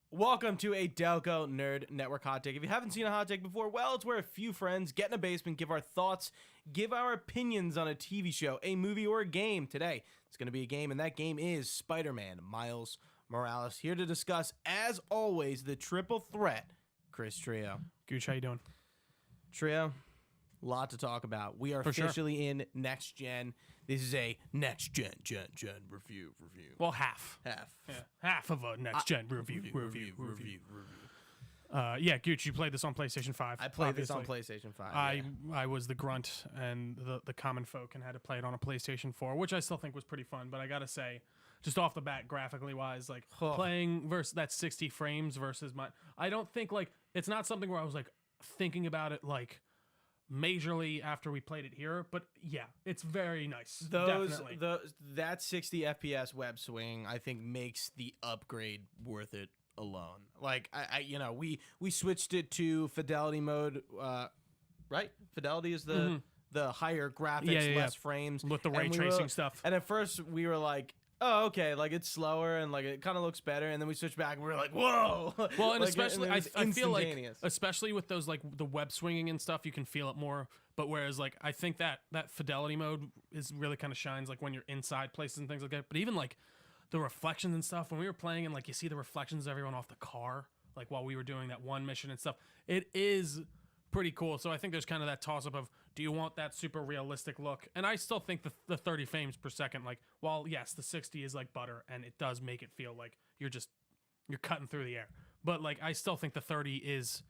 Welcome to a Delco Nerd Network Hot Take. If you haven't seen a hot take before, well, it's where a few friends get in a basement, give our thoughts, give our opinions on a TV show, a movie, or a game. Today, it's going to be a game, and that game is Spider-Man Miles Morales. Here to discuss, as always, the triple threat, Chris Trio. Gooch, how you doing? Trio, a lot to talk about. We are officially in next gen. This is a next gen review. Well, half. Yeah, Half of a next gen review. Yeah, Gooch, you played this on PlayStation 5. I played this on obviously. PlayStation 5. I was the grunt and the common folk and had to play it on a PlayStation 4, which I still think was pretty fun. But I gotta say, just off the bat, graphically wise, like playing versus that 60 frames versus I don't think it's not something where I was like thinking about it like majorly after we played it here, but yeah, it's very nice. Definitely. That 60 FPS web swing I think makes the upgrade worth it alone. Like we switched it to Fidelity Mode, right? Fidelity is the higher graphics, less frames with the ray tracing stuff. And at first we were like, oh, okay, like it's slower and like it kind of looks better, and then we switch back and we're like, whoa. Well, and especially I feel like, especially with those like the web swinging and stuff, you can feel it more. But whereas like I think that Fidelity Mode is really kind of shines like when you're inside places and things like that. But even like the reflections and stuff, when we were playing and like you see the reflections of everyone off the car, like while we were doing that one mission and stuff, it is pretty cool. So I think there's kind of that toss-up of, do you want that super realistic look? And I still think the 30 frames per second, like, while yes, the 60 is like butter and it does make it feel like you're cutting through the air, but like I still think the 30 is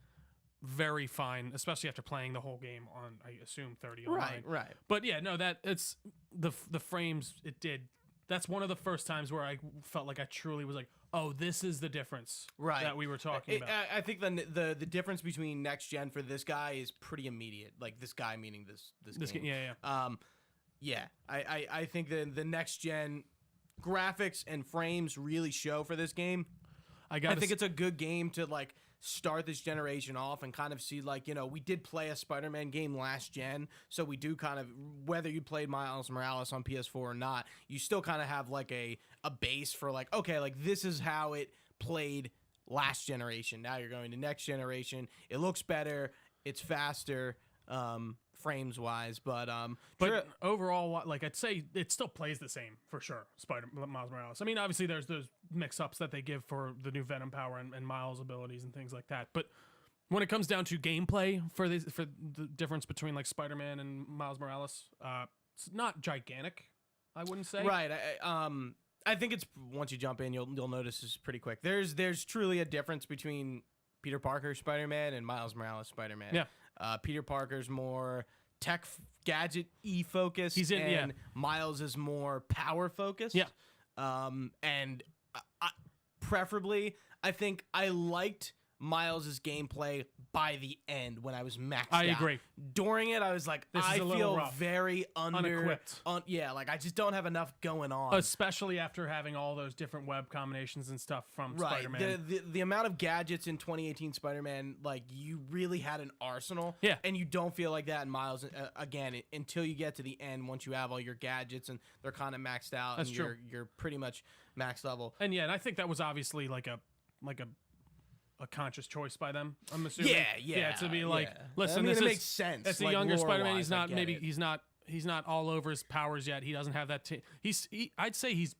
very fine, especially after playing the whole game on, I assume, 30 online. Right. But yeah, no, that it's the frames it did. That's one of the first times where I felt like I truly was like, oh, this is the difference that we were talking about. I think the difference between next gen for this guy is pretty immediate. Like this guy meaning this game. Yeah. I think the next gen graphics and frames really show for this game. I think it's a good game to like start this generation off and kind of see like, we did play a Spider-Man game last gen, so we do kind of, whether you played Miles Morales on PS4 or not, you still kind of have like a base for like, okay, like this is how it played last generation. Now you're going to next generation. It looks better. It's faster. Frames wise, but overall, like I'd say it still plays the same for sure. Miles Morales. I mean, obviously there's those mix-ups that they give for the new Venom power and Miles abilities and things like that. But when it comes down to gameplay for the difference between like Spider-Man and Miles Morales, it's not gigantic, I wouldn't say. Right. I think it's, once you jump in, you'll notice this pretty quick. There's truly a difference between Peter Parker Spider-Man and Miles Morales Spider-Man. Yeah. Peter Parker's more tech gadget-y focused, and Miles is more power focused. Yeah. And preferably, I think I liked Miles' gameplay by the end when I was maxed out. I agree. During it, I was like, I feel very unequipped. Like I just don't have enough going on. Especially after having all those different web combinations and stuff from Spider-Man. The amount of gadgets in 2018 Spider-Man, like you really had an arsenal. Yeah. And you don't feel like that in Miles again until you get to the end. Once you have all your gadgets and they're kind of maxed out, That's and true. You're pretty much max level. And yeah, and I think that was obviously like a conscious choice by them. I'm assuming. Yeah. To be like, listen, I mean, this it makes sense. It's a like, younger Spider-Man. He's not all over his powers yet. He doesn't have that. I'd say he's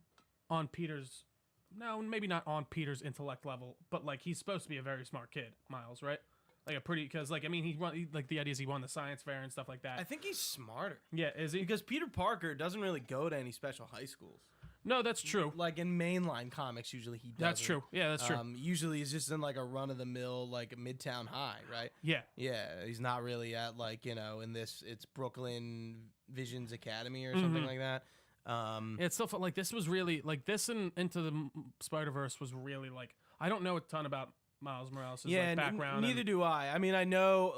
on Peter's. No, maybe not on Peter's intellect level, but like he's supposed to be a very smart kid, Miles, right? Like because like I mean the idea is he won the science fair and stuff like that. I think he's smarter. Yeah, is he? Because Peter Parker doesn't really go to any special high schools. No, that's true. Like in mainline comics, usually he doesn't. That's true. Yeah, that's true. Usually he's just in like a run-of-the-mill, like Midtown High, right? Yeah. Yeah, he's not really at like, in this, it's Brooklyn Visions Academy or something like that. It still felt like this was really, like this and Into the Spider-Verse was really like, I don't know a ton about Miles Morales' background. Neither do I. I mean, I know,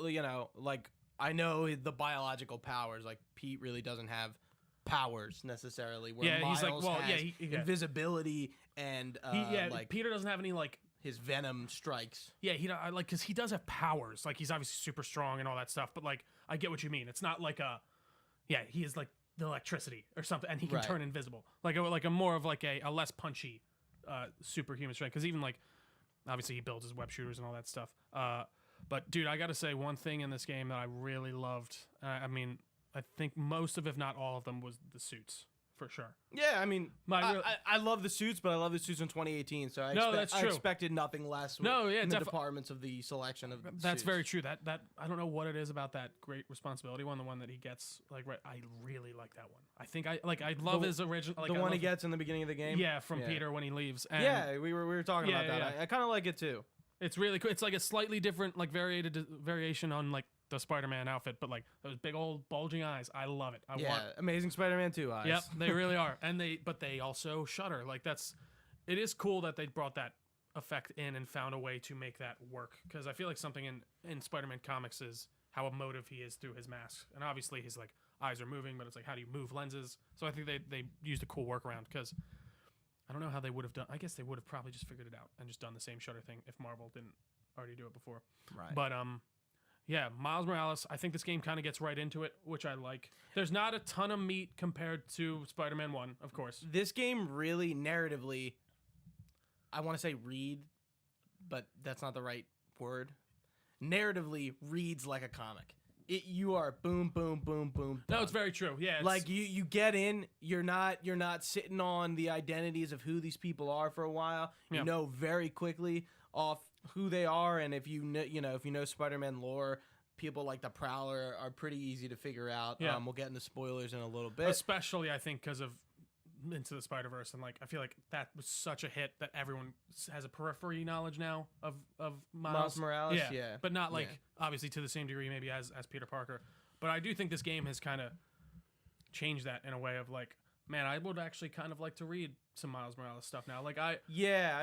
I know the biological powers. Like Pete really doesn't have powers necessarily. Where yeah, Miles he's like, well, has yeah, invisibility and like Peter doesn't have any like his venom strikes. Yeah, because he does have powers. Like he's obviously super strong and all that stuff. But like, I get what you mean. It's not like he is like the electricity or something, and he can turn invisible. Like a more of like a less punchy superhuman strength. Because even like, obviously he builds his web shooters and all that stuff. But dude, I gotta say one thing in this game that I really loved. I mean, I think most of, if not all of them, was the suits. For sure. Yeah, I mean, I love the suits, but I love the suits in 2018. So I expected nothing less. In the departments of the selection of that's suits. very true. That I don't know what it is about that great responsibility one, the one that he gets. Like, I really like that one. I think I love his original. Like, the one he gets in the beginning of the game. Yeah, from Peter when he leaves. And yeah, we were talking about that. I kind of like it too. It's really cool. It's like a slightly different, like variation on like the Spider-Man outfit, but like those big old bulging eyes. I love it. Amazing Spider-Man 2 eyes. Yep, they really are. And they also shudder. Like it is cool that they brought that effect in and found a way to make that work. Because I feel like something in Spider-Man comics is how emotive he is through his mask. And obviously his like eyes are moving, but it's like, how do you move lenses? So I think they used a cool workaround, because I don't know how they would have done. I guess they would have probably just figured it out and just done the same shudder thing if Marvel didn't already do it before. Right. But yeah, Miles Morales, I think this game kind of gets right into it, which I like. There's not a ton of meat compared to Spider-Man 1, of course. This game really, narratively, I want to say read, but that's not the right word. Narratively reads like a comic. You are boom, boom, boom, boom. No, it's very true. Yeah, like you get in, you're not sitting on the identities of who these people are for a while. You know very quickly off who they are, and if you know Spider-Man lore, people like the Prowler are pretty easy to figure out. Yeah. We'll get into spoilers in a little bit, especially I think because of Into the Spider-Verse, and like I feel like that was such a hit that everyone has a periphery knowledge now of Miles Morales. Yeah, but not like obviously to the same degree maybe as Peter Parker. But I do think this game has kind of changed that in a way of like, man, I would actually kind of like to read some Miles Morales stuff now. Like I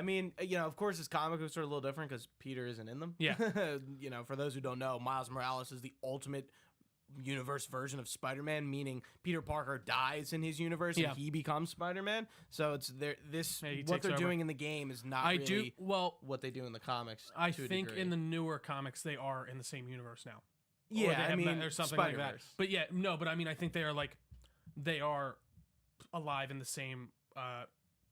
mean, of course, his comic books are a little different because Peter isn't in them. Yeah. For those who don't know, Miles Morales is the ultimate universe version of Spider-Man, meaning Peter Parker dies in his universe and he becomes Spider-Man. So it's what they're doing in the game is not what they do in the comics. I think in the newer comics they are in the same universe now. Yeah, or something like that. But but I mean, I think they are alive in the same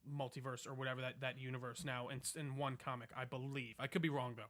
multiverse or whatever that universe now in one comic, I believe. I could be wrong though.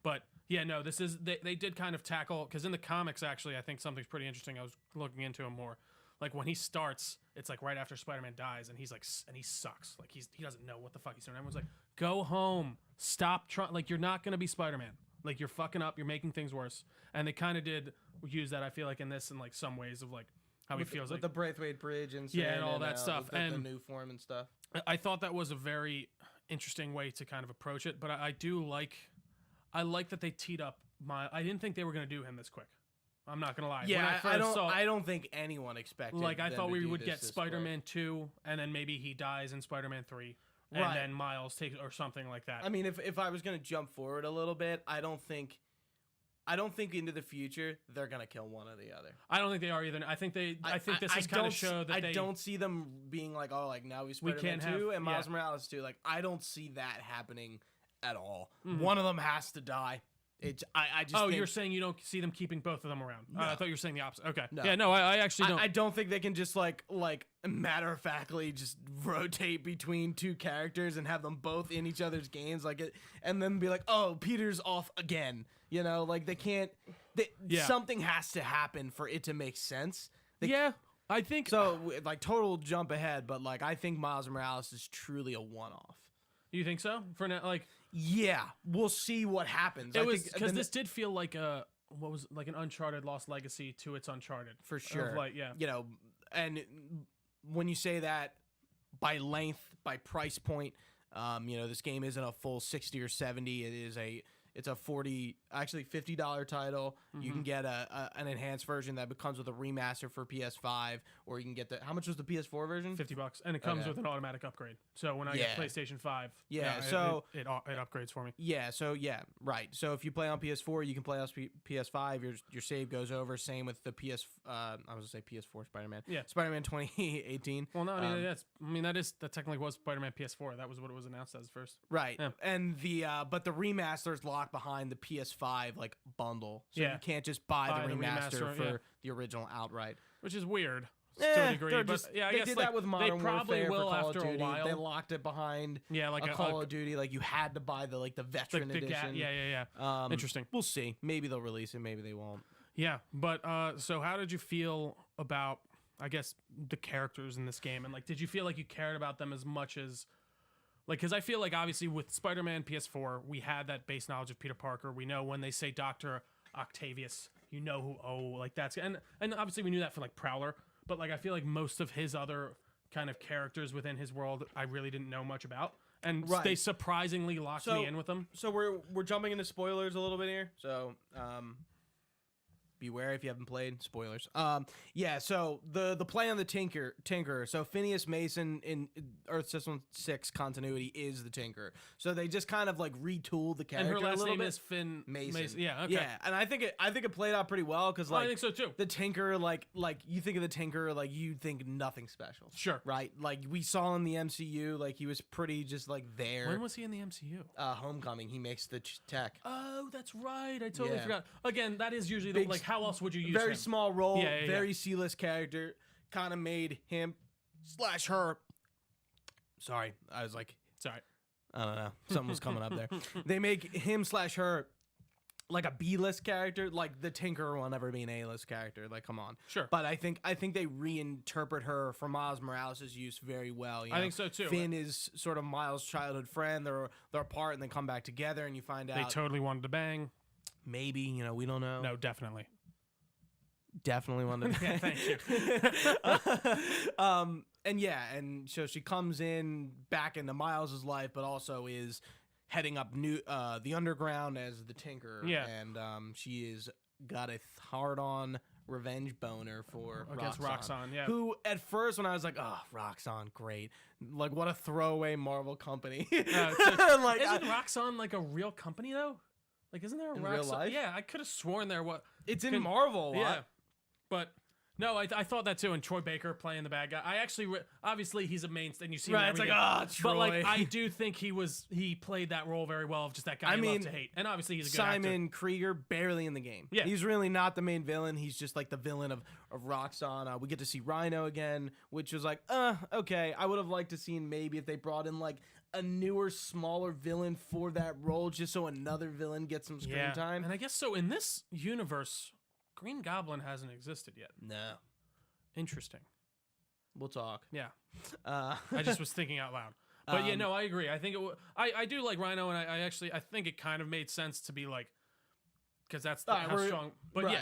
But yeah, no, this is they did kind of tackle, because in the comics actually I think something's pretty interesting. I was looking into him more. Like when he starts, it's like right after Spider-Man dies, and he's like, and he sucks. Like he doesn't know what the fuck he's doing. Everyone's like, go home, stop trying. Like you're not gonna be Spider-Man. Like you're fucking up. You're making things worse. And they kind of did use that, I feel like, in this in like some ways of like how he feels with like the Braithwaite Bridge and all that stuff, and the new form and stuff. I thought that was a very interesting way to kind of approach it, but I like that they teed up I didn't think they were going to do him this quick. I'm not going to lie. Yeah, I don't think anyone expected. Like I thought we would get Spider-Man 2 and then maybe he dies in Spider-Man 3 and then Miles takes or something like that. I mean, if I was going to jump forward a little bit, I don't think into the future they're gonna kill one or the other. I don't think they are either. I think this is kind of show that I don't see them being like, oh, like now we Spider-Man 2 and Miles Morales 2. Like I don't see that happening at all. Mm-hmm. One of them has to die. I just. You're saying you don't see them keeping both of them around? No. I thought you were saying the opposite. Okay. No. Yeah. No, I actually don't. I don't think they can just like matter of factly just rotate between two characters and have them both in each other's games and then be like, oh, Peter's off again. Like they can't. Something has to happen for it to make sense. I think so. Like total jump ahead, but like I think Miles Morales is truly a one-off. You think so? For now, like. Yeah, we'll see what happens. It was because this did feel like an Uncharted Lost Legacy to its Uncharted for sure. And when you say that by length, by price point, this game isn't a full 60 or 70. It's a $50 title. You can get an enhanced version that comes with a remaster for PS5, or you can get how much was the PS4 version? $50, and it comes with an automatic upgrade. So when I get PlayStation 5, it upgrades for me. Yeah, so right. So if you play on PS4, you can play on PS5. Your save goes over. Same with the I was gonna say PS4 Spider-Man. Yeah, Spider-Man 2018. Well, no, that technically was Spider-Man PS4. That was what it was announced as first. Right, yeah. And but the remaster is locked behind the PS5 like bundle, so you can't just buy the remaster for the original outright, which is weird. To a degree, I guess did that with Modern Warfare will for Call after of Duty. a while. They locked it behind like a Call of Duty. Like you had to buy the veteran edition. Interesting. We'll see. Maybe they'll release it. Maybe they won't. Yeah, but so how did you feel about, I guess, the characters in this game? And like, did you feel like you cared about them as much as, like, because I feel like obviously with Spider-Man PS4, we had that base knowledge of Peter Parker. We know when they say Dr. Octavius, you know who, that's, and obviously we knew that for like Prowler, but like I feel like most of his other kind of characters within his world, I really didn't know much about. And they surprisingly locked me in with them. So we're jumping into spoilers a little bit here. So beware if you haven't played. Spoilers. So the play on the Tinker. So Phineas Mason in Earth System 6 continuity is the Tinker. So they just kind of like retooled the character. And her last a little name bit. is Finn Mason. Yeah, okay. Yeah, and I think it played out pretty well because like I think so too. The Tinker, like you think of the Tinker, like you think nothing special. Sure. Right? Like we saw in the MCU, like he was pretty just like there. When was he in the MCU? Homecoming. He makes the tech. Oh, that's right. I totally forgot. like that is usually the, like how else would you use very him? Small role, very C-list character, kind of made him / her. Sorry, I was like, sorry, I don't know, something was coming up there. They make him / her like a B-list character, like the Tinker will never be an A-list character. Like, come on, sure. But I think they reinterpret her for Miles Morales' use very well. I think so too. Finn is sort of Miles' childhood friend. They're apart and they come back together, and you find out they totally wanted to bang. Maybe we don't know. No, definitely. Definitely wanted to. Yeah, thank you. And so she comes in back into Miles's life, but also is heading up the underground as the Tinker. Yeah, and she is got a hard-on revenge boner for against Roxxon. Yeah, who at first when I was like, oh, Roxxon, great, like what a throwaway Marvel company. Isn't Roxxon like a real company though? Like, isn't there a Roxxon? Real life? Yeah, I could have sworn there was. It's in Marvel. Yeah. But no, I thought that too. And Troy Baker playing the bad guy. I actually, obviously, he's a mainstay, and you see him it's like, Troy. But like, I do think he played that role very well of just that guy you love to hate. And obviously, he's a good Simon Krieger, barely in the game. Yeah, he's really not the main villain. He's just like the villain of Roxxon. We get to see Rhino again, which was like, okay. I would have liked to seen maybe if they brought in like a newer, smaller villain for that role, just so another villain gets some screen time. And I guess so in this universe, Green Goblin hasn't existed yet. No. Interesting. We'll talk. Yeah. I just was thinking out loud. But yeah, no, I agree. I think I do like Rhino, and I think it kind of made sense to be like, because that's how strong. But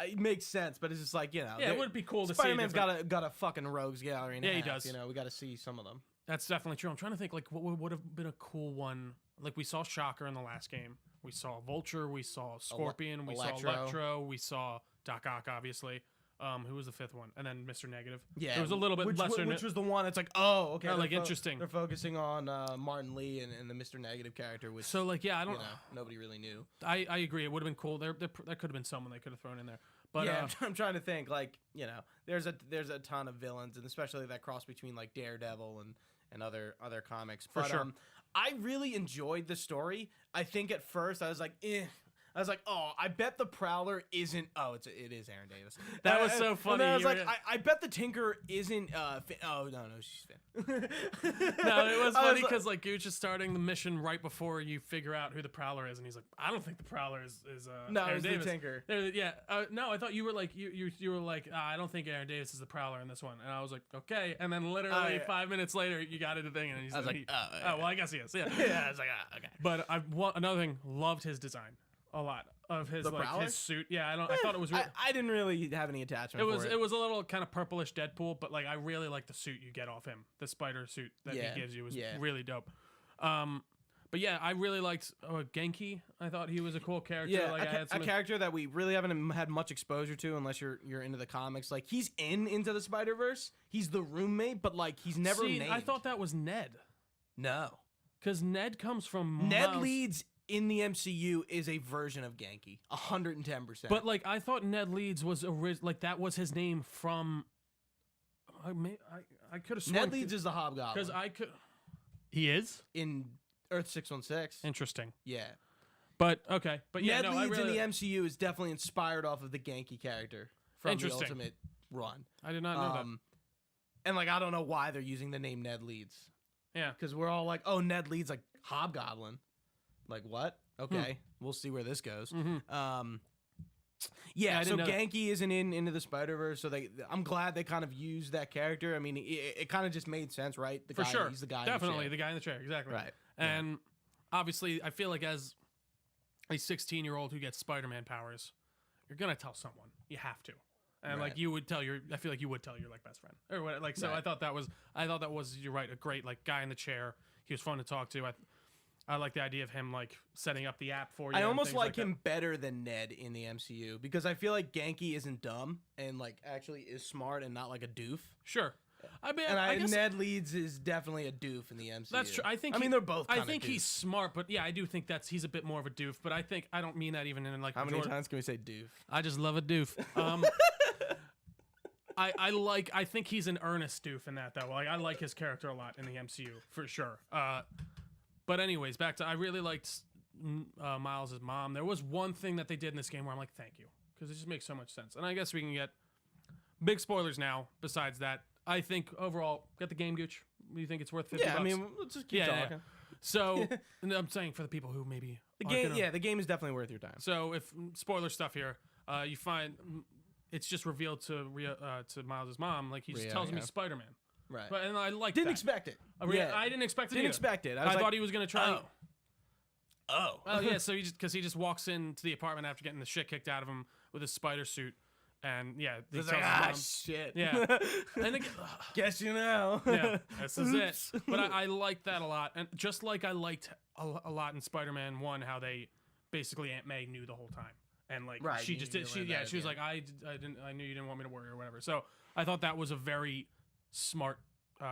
it makes sense. But it's just like it would be cool to see. Spider-Man's got a fucking rogues gallery. And he does. We got to see some of them. That's definitely true. I'm trying to think like what would have been a cool one. Like we saw Shocker in the last game. We saw Vulture. We saw Scorpion. We saw Electro. We saw Doc Ock, obviously. Who was the fifth one? And then Mr. Negative. Yeah, it was a little bit lesser. Which was the one? It's like, oh, okay. Like interesting. They're focusing on Martin Lee and the Mr. Negative character, which so like I don't know. Nobody really knew. I agree. It would have been cool. There could have been someone they could have thrown in there. But yeah, I'm trying to think. Like there's a ton of villains, and especially that cross between like Daredevil and other comics. For sure. I really enjoyed the story. I think at first I was like, I was like, oh, I bet the Prowler isn't. Oh, it is Aaron Davis. That was so funny. And then I was like, I bet the Tinker isn't. Oh no, she's Finn. No, it was funny because like Gooch is starting the mission right before you figure out who the Prowler is, and he's like, I don't think the Prowler is no, Aaron it's Davis. the Tinker. Yeah, no, I thought you were like you were like I don't think Aaron Davis is the Prowler in this one, and I was like, okay, and then literally 5 minutes later you got into the thing, and he's like, well, I guess he is. Yeah, yeah, I was like, okay. But another thing, loved his design. A lot of his his suit. Yeah, I thought it was. I didn't really have any attachment. It was a little kind of purplish Deadpool, but like I really like the suit you get off him. The spider suit that he gives you is really dope. But yeah, I really liked Genki. I thought he was a cool character. Yeah, like, a character that we really haven't had much exposure to unless you're into the comics. Like, he's Into the Spider-Verse. He's the roommate, but like he's never named. I thought that was Ned. No. Because Ned comes from Ned Leeds in the MCU is a version of Genki. 110%. But like I thought Ned Leeds was like that was his name from I could have sworn Ned Leeds is the Hobgoblin. Because he is? In Earth 616. Interesting. Yeah. But okay. But yeah, Ned Leeds in the MCU is definitely inspired off of the Genki character from the Ultimate run. I did not know that. And like I don't know why they're using the name Ned Leeds. Yeah. Because we're all like, oh, Ned Leeds like Hobgoblin. Like what? Okay. We'll see where this goes. Yeah, so Genki isn't Into the Spider-Verse, so I'm glad they kind of used that character. I mean, it kind of just made sense, right? For sure. He's the guy Definitely, in the chair. the guy in the chair, exactly. Right. And obviously, I feel like as a 16-year-old who gets Spider-Man powers, you're going to tell someone. You have to. And like you would tell I feel like you would tell your like best friend or what, like, so I thought that was, you're right, a great like guy in the chair. He was fun to talk to. I like the idea of him like setting up the app for you. I almost like him better than Ned in the MCU because I feel like Genki isn't dumb and like actually is smart and not like a doof. Sure. I mean, and I guess Ned Leeds is definitely a doof in the MCU. That's true. I think they're both. I think he's smart, but yeah, I do think he's a bit more of a doof. But I don't mean that even in like. How many times can we say doof? I just love a doof. I think he's an earnest doof in that though. Like I like his character a lot in the MCU for sure. But anyways, back to I really liked Miles' mom. There was one thing that they did in this game where I'm like, thank you, because it just makes so much sense. And I guess we can get big spoilers now. Besides that, I think overall, get the game, Gooch. Do you think it's worth $50? Yeah, I mean, let's just keep talking. Yeah. So, and I'm saying for the people who maybe the game, the game is definitely worth your time. So, if spoiler stuff here, you find it's just revealed to Miles' mom, like he just tells him he's Spider-Man. Right. But and I like didn't expect it. I didn't expect it. Didn't expect it. I thought he was gonna try. Oh. Well, yeah. So he just walks into the apartment after getting the shit kicked out of him with his spider suit, and yeah, he tells his mom, shit. Yeah. And then, guess you know. Yeah, this is it. But I liked that a lot, and just like I liked a lot in Spider-Man 1 how they basically Aunt May knew the whole time. And like she just did, she was like I knew you didn't want me to worry or whatever. So I thought that was a very smart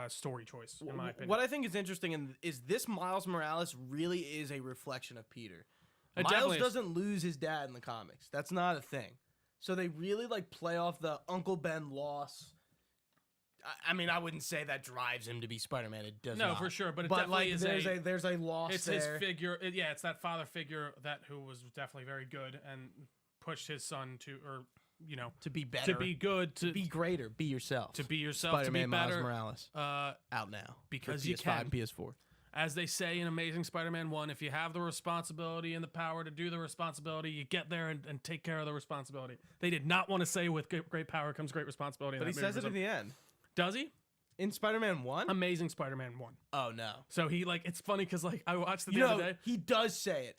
story choice in my opinion. What I think is interesting is this Miles Morales really is a reflection of Peter. Miles doesn't lose his dad in the comics. That's not a thing. So they really like play off the Uncle Ben loss. I mean, I wouldn't say that drives him to be Spider-Man. It does not. No, for sure. But it definitely like, is there's a loss. It's there. his figure. It's that father figure who was definitely very good and pushed his son to be better, to be good, to be greater, be yourself, to be yourself, Spider-Man to be better. Miles Morales out now because you can. PS4. As they say in Amazing Spider-Man 1, if you have the responsibility and the power to do the responsibility, you get there and take care of the responsibility. They did not want to say with great power comes great responsibility. But he says it at the end. Does he? In Spider-Man 1? Amazing Spider-Man 1. Oh, no. So he, like, it's funny because, like, I watched it the other day. He does say it.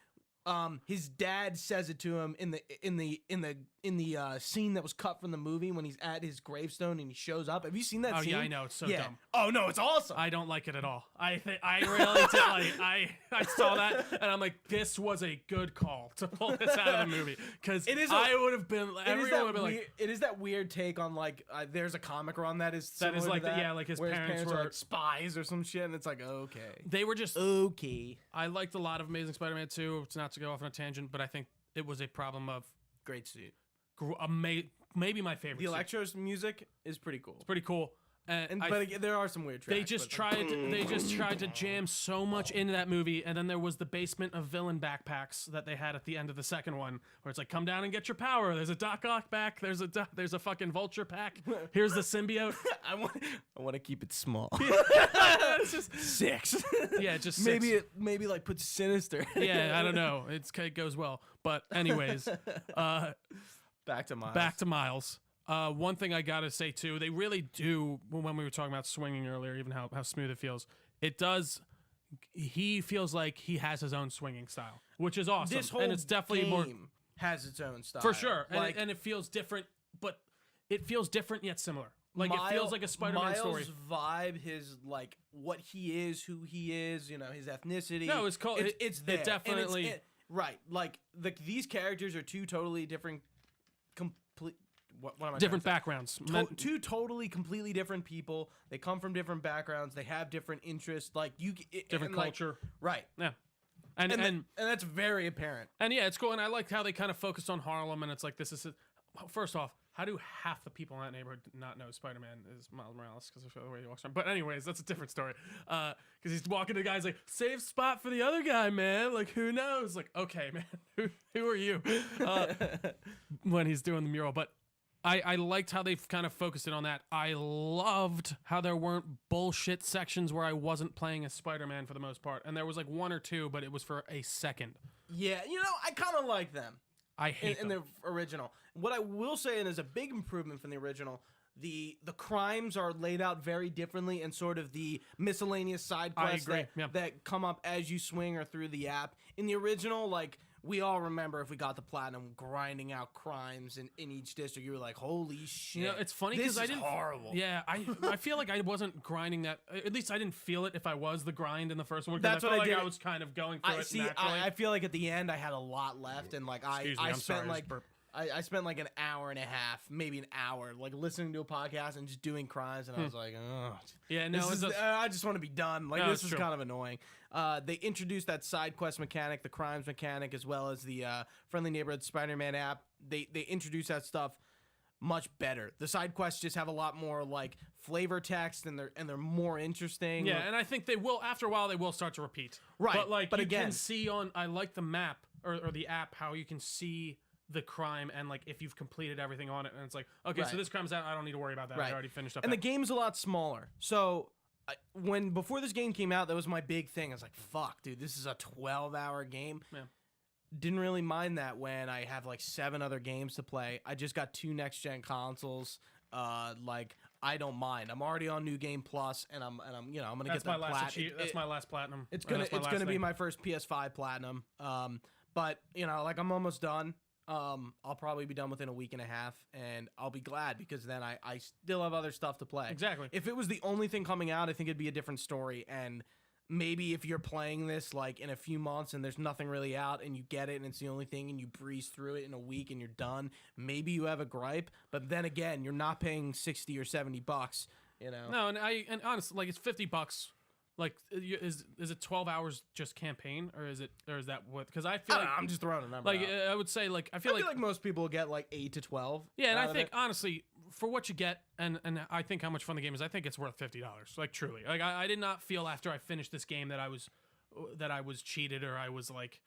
His dad says it to him in the scene that was cut from the movie when he's at his gravestone and he shows up. Have you seen that scene? Oh yeah, I know, it's so dumb. Oh no, it's awesome. I don't like it at all. I really did. Like, I saw that and I'm like, this was a good call to pull this out of the movie because I would have been. Everyone would be like, it is that weird take on like there's a comic run that is like that, like his parents were like spies or some shit and it's like okay, they were just okay. I liked a lot of Amazing Spider-Man 2. It's not to go off on a tangent, but I think it was a problem of great suit. Maybe my favorite. The Electro's music is pretty cool. It's pretty cool. But again, there are some weird tracks. They just tried to jam so much into that movie, and then there was the basement of villain backpacks that they had at the end of the second one, where it's like, come down and get your power. There's a Doc Ock back. There's a fucking Vulture pack. Here's the symbiote. I want to keep it small. It's just 6. Yeah, just 6. Maybe like put Sinister. Yeah, I don't know. It goes well, but anyways, back to Miles. Back to Miles. One thing I gotta say too, they really do. When we were talking about swinging earlier, even how smooth it feels, it does. He feels like he has his own swinging style, which is awesome. This whole and it's definitely game has its own style for sure, like, and it feels different, but it feels different yet similar. Like it feels like a Spider-Man story. Miles' vibe, his like what he is, who he is, you know, his ethnicity. No, it's cool. It's there. It definitely right. Like these characters are two totally different, complete. What am I different backgrounds. Two totally, completely different people. They come from different backgrounds. They have different interests. Like different culture. Right. Yeah. And that's very apparent. And yeah, it's cool. And I like how they kind of focus on Harlem. And it's like first off, how do half the people in that neighborhood not know Spider-Man is Miles Morales because of the way he walks around? But anyways, that's a different story. Because he's walking to guys like, save spot for the other guy, man. Like, who knows? Like, okay, man, who are you? When he's doing the mural. But I liked how they've kind of focused it on that. I loved how there weren't bullshit sections where I wasn't playing as Spider-Man for the most part. And there was like one or two, but it was for a second. Yeah, you know, I kind of like them. I hate in the original. What I will say, and is a big improvement from the original, the crimes are laid out very differently, and sort of the miscellaneous side quests that come up as you swing or through the app. In the original, like, we all remember if we got the platinum grinding out crimes in each district. You were like, holy shit. You know, it's funny because I didn't. Horrible. Yeah, I feel like I wasn't grinding that. At least I didn't feel it if I was the grind in the first one. That's what I did. I was kind of going through it naturally. I feel like at the end I had a lot left, and like I spent like an hour and a half, maybe an hour, like listening to a podcast and just doing crimes, and I was like, oh, yeah, no, I just want to be done. Like, no, this is kind of annoying. They introduced that side quest mechanic, the crimes mechanic, as well as the Friendly Neighborhood Spider-Man app. They introduced that stuff much better. The side quests just have a lot more like flavor text, and they're more interesting. Yeah, and I think they will after a while. They will start to repeat. Right, but you again, can see on. I like the map or the app how you can see the crime and like if you've completed everything on it, and it's like, okay, so this crime's out, I don't need to worry about that. I already finished up. And the game's a lot smaller. So before this game came out, that was my big thing. I was like, fuck, dude, this is a 12-hour game. Yeah. Didn't really mind that when I have like 7 other games to play. I just got 2 next-gen consoles. Like, I don't mind. I'm already on New Game Plus, and I'm you know, I'm gonna get that platinum. That's my last platinum. It's gonna be my first PS5 platinum. But you know, like, I'm almost done. I'll probably be done within a week and a half, and I'll be glad because then I still have other stuff to play. Exactly. If it was the only thing coming out, I think it'd be a different story. And maybe if you're playing this like in a few months and there's nothing really out and you get it and it's the only thing and you breeze through it in a week and you're done, maybe you have a gripe. But then again, you're not paying $60 or $70, you know. No, and honestly, like, it's $50. Like, is it 12 hours just campaign, or is that what? Because I feel like I'm just throwing a number. Like, I would say, like, I feel like most people get like 8 to 12. Yeah, and I think honestly, for what you get, and I think how much fun the game is, I think it's worth $50. Like, truly, like, I did not feel after I finished this game that I was cheated, or I was like,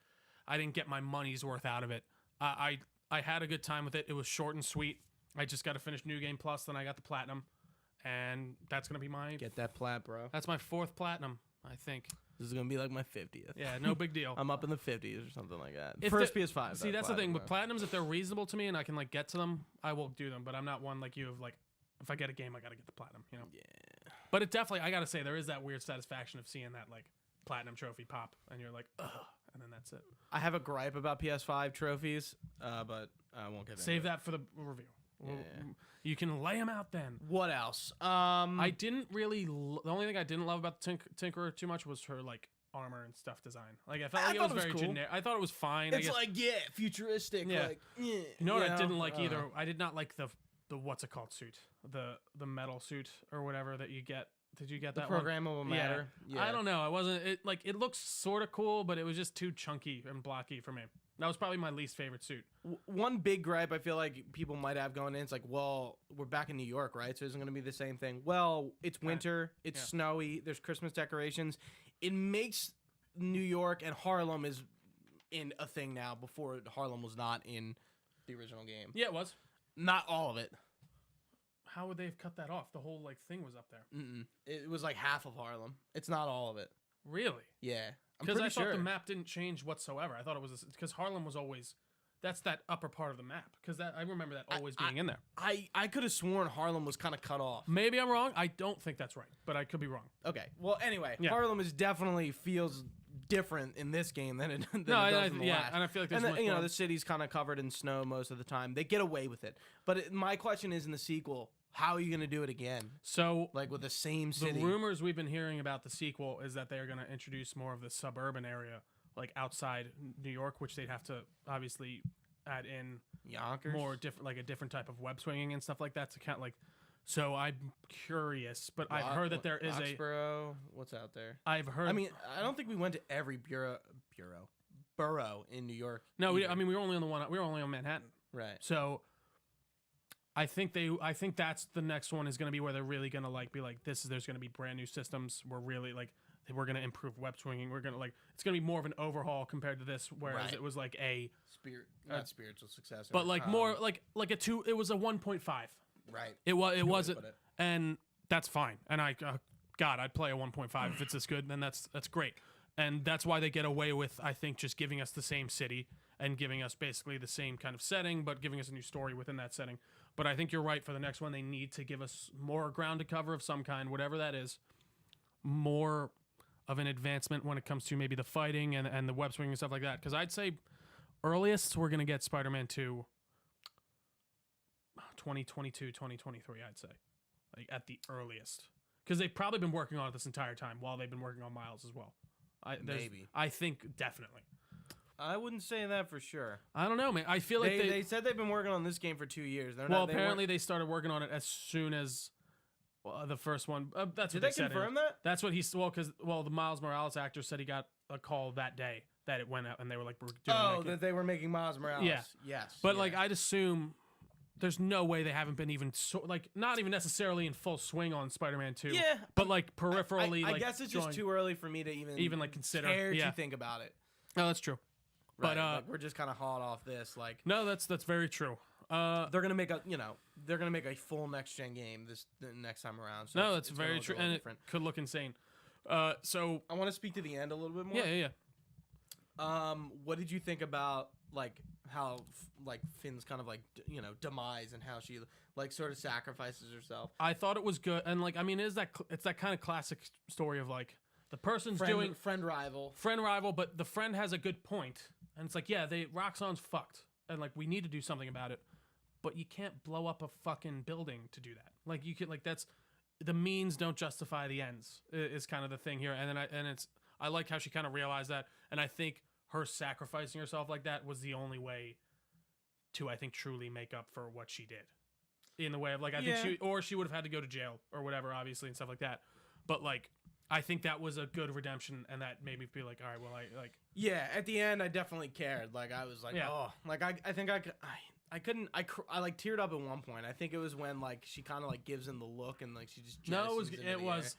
I didn't get my money's worth out of it. I had a good time with it. It was short and sweet. I just got to finish New Game Plus, then I got the platinum. And that's gonna be my get that plat, bro. That's my 4th platinum, I think. This is gonna be like my 50th. Yeah, no big deal. I'm up in the 50s or something like that. First PS5. See, that's the thing with platinums. If they're reasonable to me and I can like get to them, I will do them. But I'm not one like you of like, if I get a game, I gotta get the platinum. You know. Yeah. But it definitely, I gotta say, there is that weird satisfaction of seeing that like platinum trophy pop, and you're like, ugh, and then that's it. I have a gripe about PS5 trophies, but I won't get into Save that for the review. Yeah. You can lay them out then. What else? I didn't really. The only thing I didn't love about the Tinkerer too much was her like armor and stuff design. Like, I felt like it was very generic. I thought it was fine. It's like, yeah, futuristic. Yeah. Like, you know what I didn't like either? I did not like the what's it called suit, the metal suit or whatever that you get. Did you get that one? Programmable matter. Yeah. I don't know. I wasn't. It looks sort of cool, but it was just too chunky and blocky for me. That was probably my least favorite suit. One big gripe I feel like people might have going in, it's like, well, we're back in New York, right? So isn't going to be the same thing. Well, it's winter. It's snowy. There's Christmas decorations. It makes New York, and Harlem is in a thing now. Before, Harlem was not in the original game. Yeah, it was. Not all of it. How would they have cut that off? The whole like thing was up there. It was like half of Harlem. It's not all of it. Really? Yeah. Because I thought the map didn't change whatsoever. I thought it was because Harlem was always, that's that upper part of the map. Because I remember that always being in there. I could have sworn Harlem was kind of cut off. Maybe I'm wrong. I don't think that's right, but I could be wrong. Okay. Well, anyway, Harlem is definitely feels different in this game than it does in the last. And I feel like there's the city's kind of covered in snow most of the time. They get away with it. But my question is, in the sequel, how are you going to do it again? So, like with the same city. The rumors we've been hearing about the sequel is that they're going to introduce more of the suburban area, like outside New York, which they'd have to obviously add in Yonkers? more different, like a different type of web swinging and stuff like that to count. Like, so I'm curious, but I've heard that there is Foxborough? What's out there? I've heard. I mean, I don't think we went to every borough in New York. No, we were only on the one. We were only on Manhattan. Right. So I think that's the next one is going to be where they're really going to like be like there's going to be brand new systems. We're really like we're going to improve web swinging. We're going to it's going to be more of an overhaul compared to this, whereas it was like a not spiritual successor, but like more like a 2. It was a 1.5. Right. It wasn't, and that's fine. And God, I'd play a 1.5 if it's this good. Then that's great. And that's why they get away with, I think, just giving us the same city and giving us basically the same kind of setting, but giving us a new story within that setting. But I think you're right. For the next one, they need to give us more ground to cover of some kind, whatever that is, more of an advancement when it comes to maybe the fighting and the web swinging and stuff like that. Because I'd say earliest we're going to get Spider-Man 2 2022, 2023, I'd say. Like at the earliest. Because they've probably been working on it this entire time while they've been working on Miles as well. Maybe. I think definitely. I wouldn't say that for sure. I don't know, man. I feel like they said they've been working on this game for 2 years. Apparently they started working on it as soon as the first one. That's Did what they confirm that? That's what because the Miles Morales actor said he got a call that day that it went out and they were like, we're doing that they were making Miles Morales. Yeah. Yes. But like I'd assume there's no way they haven't been even not even necessarily in full swing on Spider-Man 2. Yeah. But like peripherally, I guess it's just too early for me to even like consider care to think about it. No, that's true. Right, but like we're just kind of hot off this. Like no, that's very true. They're gonna make a full next gen game the next time around. So no, that's very true, and different. It could look insane. So I want to speak to the end a little bit more. Yeah. What did you think about like how like Finn's kind of like demise and how she like sort of sacrifices herself? I thought it was good, and like I mean, it's that kind of classic story of like the person's friend rival, but the friend has a good point, and it's like Roxxon's fucked, and like we need to do something about it, but you can't blow up a fucking building to do that. Like you could that's the means don't justify the ends is kind of the thing here, and then I like how she kind of realized that, and I think her sacrificing herself like that was the only way to, I think, truly make up for what she did. In the way of, like, I think she would have had to go to jail or whatever, obviously, and stuff like that. But, like, I think that was a good redemption, and that made me feel like, all right, well, Yeah, at the end, I definitely cared. Like, I was like, oh. Like, I think I couldn't, I like, teared up at one point. I think it was when, like, she kind of, like, gives him the look, and, like, she just it was.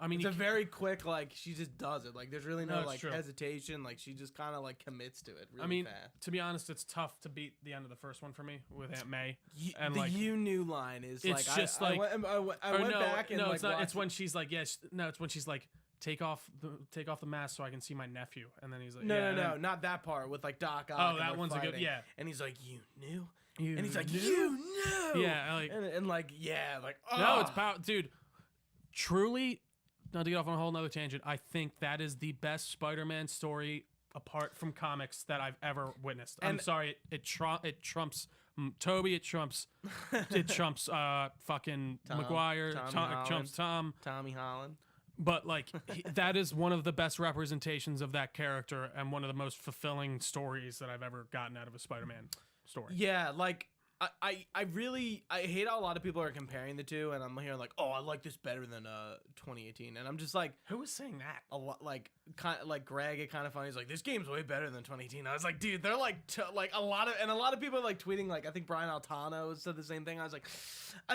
I mean, it's a very quick, like, she just does it. Like, there's really no like, true. hesitation. Like, she just kind of, like, commits to it really fast. To be honest, it's tough to beat the end of the first one for me with Aunt May. And the "you knew" line is, it's like, just I went back and, no, it's not. It's when she's like, it's when she's like, take off the mask so I can see my nephew. And then he's like, no, not that part with, like, Doc Ock. Oh, that one's fighting. A good, and he's like, "You knew?" And he's like, "You knew?" Yeah, like, and like, yeah, like, oh. No, it's power, dude. Truly, not to get off on a whole nother tangent, I think that is the best Spider-Man story apart from comics that I've ever witnessed. I'm sorry, it trumps Toby, it trumps fucking Maguire, trumps Tommy Holland. But like that is one of the best representations of that character and one of the most fulfilling stories that I've ever gotten out of a Spider-Man story. Yeah, like I hate how a lot of people are comparing the two, and I'm hearing like, oh, I like this better than 2018, and I'm just like, who was saying that? A lot, like Greg, it kind of funny. He's like, this game's way better than 2018. I was like, dude, they're like a lot of people are like tweeting, like, I think Brian Altano said the same thing. I was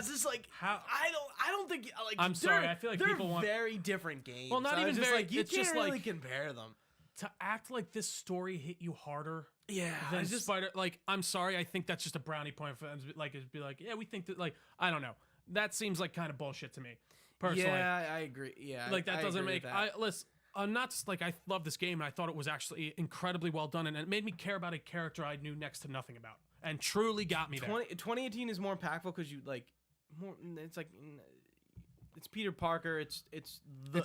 just like, how I don't think like, I'm sorry, I feel like people want very different games. Well, not even just very. Like, you it's can't just really like compare them. To act like this story hit you harder. Yeah, than Spider. Like, I'm sorry, I think that's just a brownie point for them. Like, it'd be like, yeah, we think that. Like, I don't know. That seems like kind of bullshit to me, personally. Yeah, I agree. Yeah, like that doesn't make. Listen, I'm not like I love this game, and I thought it was actually incredibly well done, and it made me care about a character I knew next to nothing about, and truly got me there. 2018 is more impactful because you like more. It's like. It's Peter Parker. It's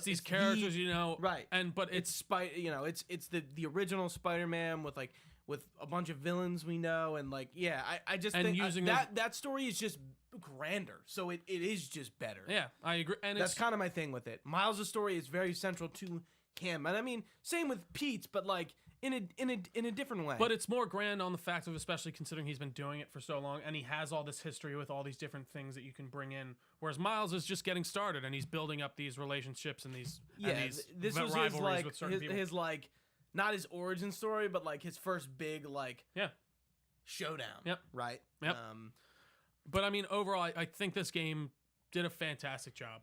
these characters, right? But it's the original Spider-Man with with a bunch of villains we know, and like, yeah, I just and think using that story is just grander, so it is just better. Yeah, I agree. And that's kind of my thing with it. Miles' story is very central to him, and I mean, same with Pete's, but like in a different way. But it's more grand on the fact of, especially considering he's been doing it for so long, and he has all this history with all these different things that you can bring in. Whereas Miles is just getting started, and he's building up these relationships and these this was rivalries his, like, with certain people. His like not his origin story, but like his first big like showdown. Yep. Right. Yep. But I mean, overall, I think this game did a fantastic job.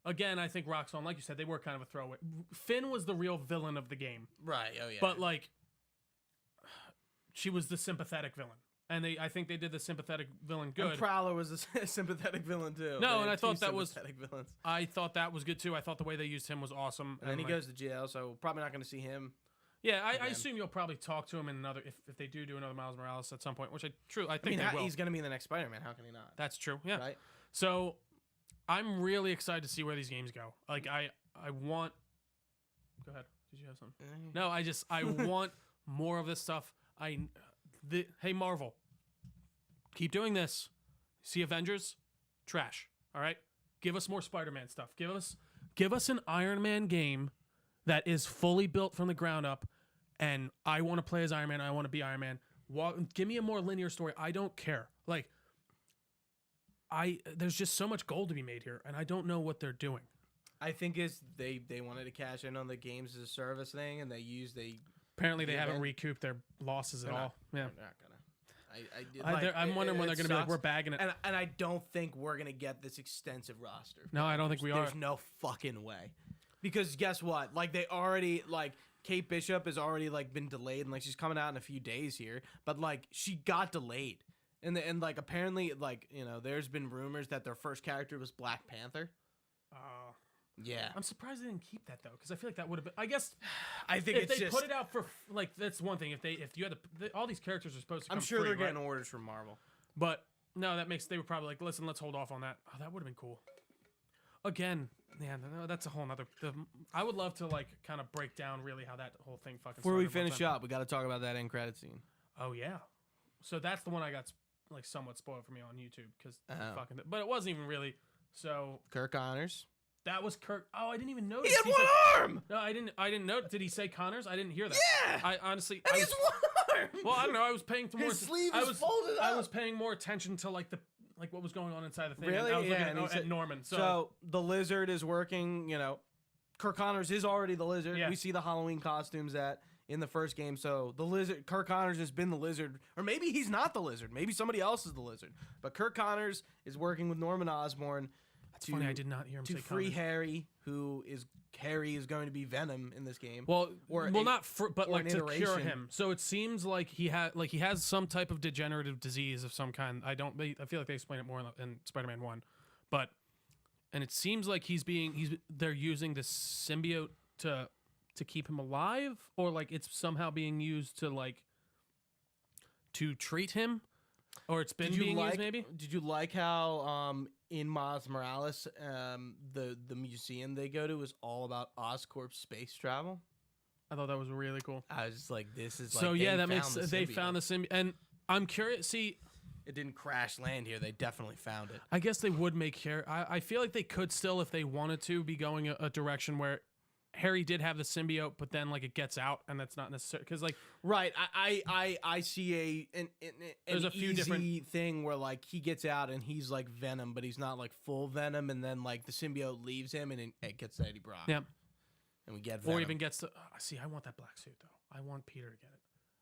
Again, I think Roxxon, like you said, they were kind of a throwaway. Finn was the real villain of the game. Right, oh yeah. But, like, she was the sympathetic villain. And I think they did the sympathetic villain good. And Prowler was a sympathetic villain, too. No, and I thought that was... villains. I thought that was good, too. I thought the way they used him was awesome. And then he goes to jail, so probably not going to see him. Yeah, I assume you'll probably talk to him in another... If they do another Miles Morales at some point, which I think they will. He's going to be in the next Spider-Man. How can he not? That's true, yeah. Right? So... I'm really excited to see where these games go. Like, I want... Go ahead. Did you have something? No, I want more of this stuff. Hey, Marvel. Keep doing this. See Avengers? Trash. All right? Give us more Spider-Man stuff. Give us an Iron Man game that is fully built from the ground up, and I want to play as Iron Man. I want to be Iron Man. Give me a more linear story. I don't care. Like... there's just so much gold to be made here, and I don't know what they're doing. I think they wanted to cash in on the games as a service thing, and apparently they haven't recouped their losses at all. Yeah, they're not gonna. I'm wondering when they're gonna be like, we're bagging it, and I don't think we're gonna get this extensive roster. No, I don't think we are. There's no fucking way, because guess what? Like they already like. Kate Bishop has already like been delayed, and like she's coming out in a few days here, but like she got delayed. And like apparently like there's been rumors that their first character was Black Panther. Yeah. I'm surprised they didn't keep that though, because I feel like that would have been. I guess I think if they put it out for like that's one thing. If you had all these characters are supposed to come I'm sure free, they're getting right? orders from Marvel. But no, they were probably like, listen, let's hold off on that. Oh, that would have been cool. Again, yeah, no, that's a whole nother. I would love to like kind of break down really how that whole thing fucking. Before we finish up, we got to talk about that end credit scene. Oh yeah, so that's the one I got. Like somewhat spoiled for me on YouTube because but it wasn't even really. So Kirk Connors. That was Kirk. Oh, I didn't even notice. He had one arm. No, I didn't know. Did he say Connors? I didn't hear that. Yeah. I honestly. And he has one arm. Well, I don't know. I was paying more. His sleeve is folded up. I was paying more attention to like what was going on inside the thing. Really? And I was looking at Norman. So the Lizard is working. Kirk Connors is already the Lizard. Yeah. We see the Halloween costumes in the first game. So the Lizard, Kirk Connors has been the Lizard, or maybe he's not the Lizard. Maybe somebody else is the Lizard. But Kirk Connors is working with Norman Osborn. That's funny. I did not hear him say free Connors. Harry, Harry is going to be Venom in this game. But to cure him. So it seems like he has some type of degenerative disease of some kind. I feel like they explain it more in Spider-Man 1, and it seems like they're using the symbiote to keep him alive, or like it's somehow being used to treat him, or it's been being used maybe. Did you like how in Miles Morales the museum they go to is all about Oscorp space travel? I thought that was really cool. I was just like, this is like so yeah, that makes they found the symbiote, and I'm curious. See, it didn't crash land here. They definitely found it. I guess they would make Harry. I feel like they could still, if they wanted to, be going a direction where Harry did have the symbiote, but then like it gets out, and that's not necessary because like right. I see there's a few different thing where like he gets out and he's like Venom, but he's not like full Venom, and then like the symbiote leaves him and it gets Eddie Brock. Yeah, and we get Venom. Or even gets to see. I want that black suit though. I want Peter to get it.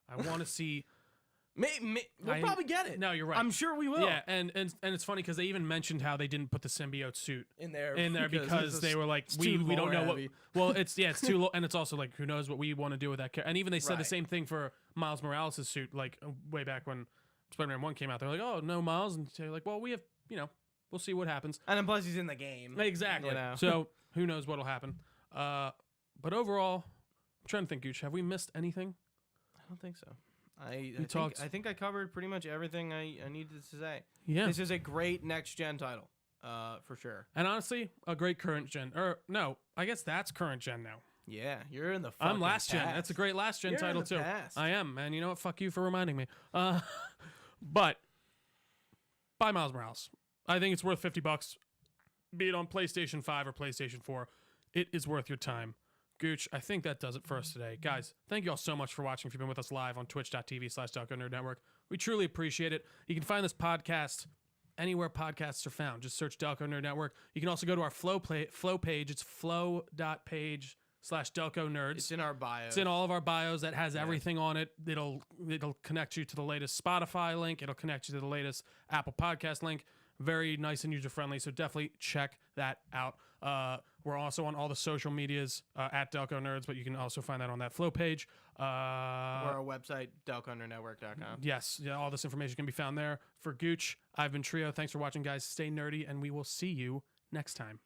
I want to see. We'll probably get it. No, you're right. I'm sure we will. Yeah, and it's funny because they even mentioned how they didn't put the symbiote suit in there because they were like, we don't know what. Well, it's too low, and it's also like, who knows what we want to do with that character. And even they said the same thing for Miles Morales' suit, like way back when Spider-Man 1 came out. They're like, oh no, Miles, and they're like, well, we have, we'll see what happens. And then plus he's in the game. Exactly. So who knows what'll happen. But overall, I'm trying to think, Gooch, have we missed anything? I don't think so. I think I covered pretty much everything I needed to say. Yeah. This is a great next-gen title, for sure. And honestly, a great current gen. Or, no, I guess that's current gen now. Yeah, you're in the fucking I'm last gen. past. That's a great last gen You're title, in the too. past. I am, man. You know what? Fuck you for reminding me. But buy Miles Morales. I think it's worth $50. Be it on PlayStation 5 or PlayStation 4. It is worth your time. Gooch, I think that does it for us today. Guys, thank you all so much for watching. If you've been with us live on twitch.tv/Delco Nerd Network, we truly appreciate it. You can find this podcast anywhere podcasts are found. Just search Delco Nerd Network. You can also go to our flow page. It's flow.page/Delco Nerds. It's in our bio. It's in all of our bios. That has everything on it. It'll connect you to the latest Spotify link. It'll connect you to the latest Apple Podcast link. Very nice and user-friendly, so definitely check that out. We're also on all the social medias at Delco Nerds, but you can also find that on that flow page. Or our website, delconerdnetwork.com. Yes, yeah, all this information can be found there. For Gooch, I've been Trio. Thanks for watching, guys. Stay nerdy, and we will see you next time.